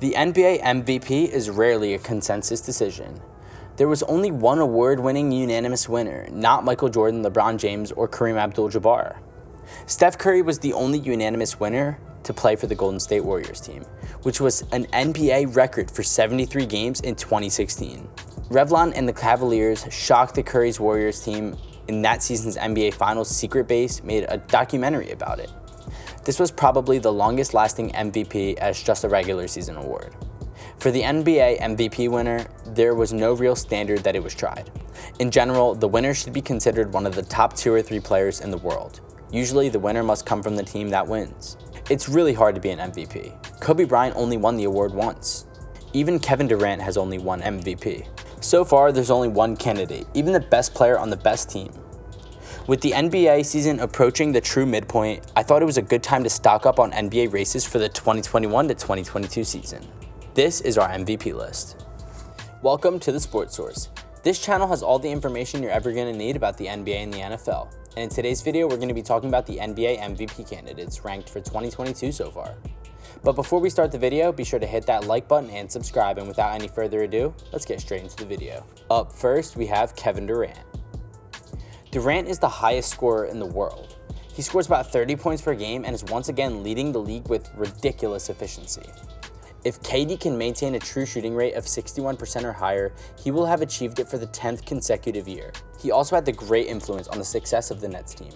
The NBA MVP is rarely a consensus decision. There was only one award-winning unanimous winner, not Michael Jordan, LeBron James, or Kareem Abdul-Jabbar. Steph Curry was the only unanimous winner to play for the Golden State Warriors team, which was an NBA record for 73 games in 2016. Revlon and the Cavaliers shocked the Curry's Warriors team in that season's NBA Finals. Secret Base made a documentary about it. This was probably the longest-lasting MVP as just a regular season award. For the NBA MVP winner, there was no real standard that it was tried. In general, the winner should be considered one of the top 2 or 3 players in the world. Usually, the winner must come from the team that wins. It's really hard to be an MVP. Kobe Bryant only won the award once. Even Kevin Durant has only won MVP. So far, there's only one candidate, even the best player on the best team. With the NBA season approaching the true midpoint, I thought it was a good time to stock up on NBA races for the 2021 to 2022 season. This is our MVP list. Welcome to the Sports Source. This channel has all the information you're ever going to need about the NBA and the NFL. And in today's video, we're going to be talking about the NBA MVP candidates ranked for 2022 so far. But before we start the video, be sure to hit that like button and subscribe. And without any further ado, let's get straight into the video. Up first, we have Kevin Durant. Durant is the highest scorer in the world. He scores about 30 points per game and is once again leading the league with ridiculous efficiency. If KD can maintain a true shooting rate of 61% or higher, he will have achieved it for the 10th consecutive year. He also had the great influence on the success of the Nets team.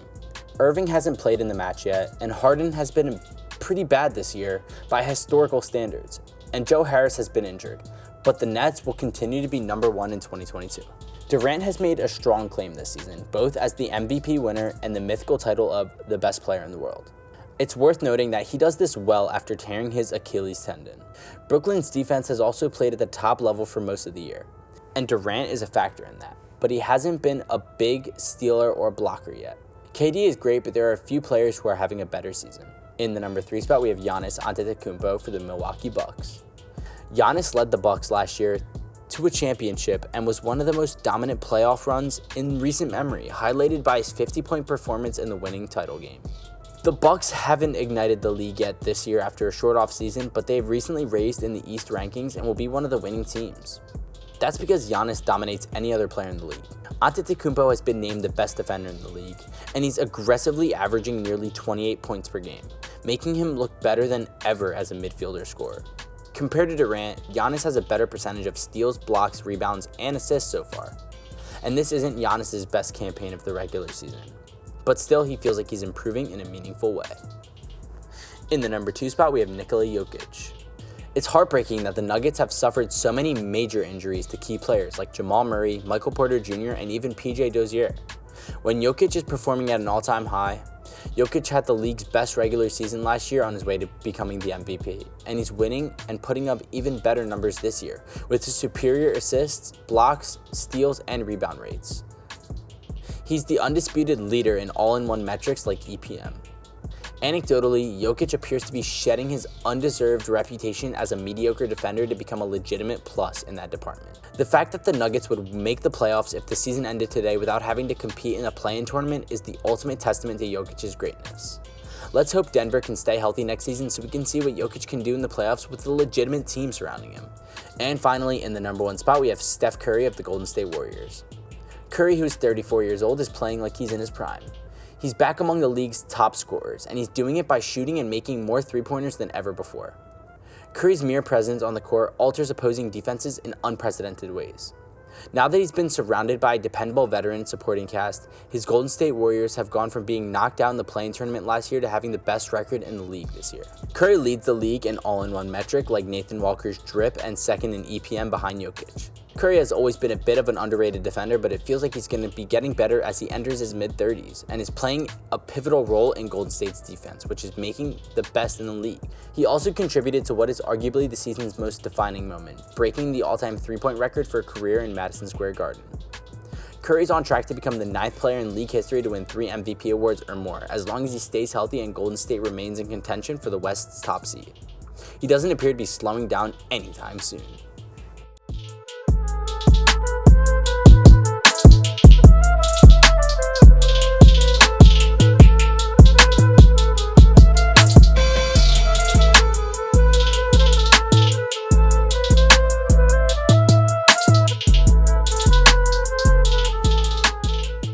Irving hasn't played in the match yet, and Harden has been pretty bad this year by historical standards, and Joe Harris has been injured, but the Nets will continue to be number 1 in 2022. Durant has made a strong claim this season, both as the MVP winner and the mythical title of the best player in the world. It's worth noting that he does this well after tearing his Achilles tendon. Brooklyn's defense has also played at the top level for most of the year, and Durant is a factor in that, but he hasn't been a big stealer or blocker yet. KD is great, but there are a few players who are having a better season. In the number 3 spot, we have Giannis Antetokounmpo for the Milwaukee Bucks. Giannis led the Bucks last year to a championship and was one of the most dominant playoff runs in recent memory, highlighted by his 50-point performance in the winning title game. The Bucks haven't ignited the league yet this year after a short off season, but they've recently raised in the East rankings and will be one of the winning teams. That's because Giannis dominates any other player in the league. Antetokounmpo has been named the best defender in the league, and he's aggressively averaging nearly 28 points per game, making him look better than ever as a midfielder scorer. Compared to Durant, Giannis has a better percentage of steals, blocks, rebounds, and assists so far. And this isn't Giannis's best campaign of the regular season, but still he feels like he's improving in a meaningful way. In the number 2 spot, we have Nikola Jokic. It's heartbreaking that the Nuggets have suffered so many major injuries to key players like Jamal Murray, Michael Porter Jr., and even PJ Dozier. When Jokic is performing at an all-time high, Jokic had the league's best regular season last year on his way to becoming the MVP, and he's winning and putting up even better numbers this year with his superior assists, blocks, steals, and rebound rates. He's the undisputed leader in all-in-one metrics like EPM. Anecdotally, Jokic appears to be shedding his undeserved reputation as a mediocre defender to become a legitimate plus in that department. The fact that the Nuggets would make the playoffs if the season ended today without having to compete in a play-in tournament is the ultimate testament to Jokic's greatness. Let's hope Denver can stay healthy next season so we can see what Jokic can do in the playoffs with the legitimate team surrounding him. And finally, in the number 1 spot, we have Steph Curry of the Golden State Warriors. Curry, who's 34 years old, is playing like he's in his prime. He's back among the league's top scorers, and he's doing it by shooting and making more three-pointers than ever before. Curry's mere presence on the court alters opposing defenses in unprecedented ways. Now that he's been surrounded by a dependable veteran supporting cast, his Golden State Warriors have gone from being knocked out in the play-in tournament last year to having the best record in the league this year. Curry leads the league in all-in-one metric like Nathan Walker's drip and second in EPM behind Jokic. Curry has always been a bit of an underrated defender, but it feels like he's going to be getting better as he enters his mid-30s and is playing a pivotal role in Golden State's defense, which is making the best in the league. He also contributed to what is arguably the season's most defining moment, breaking the all-time three-point record for a career in Madison Square Garden. Curry's on track to become the 9th player in league history to win 3 MVP awards or more, as long as he stays healthy and Golden State remains in contention for the West's top seed. He doesn't appear to be slowing down anytime soon.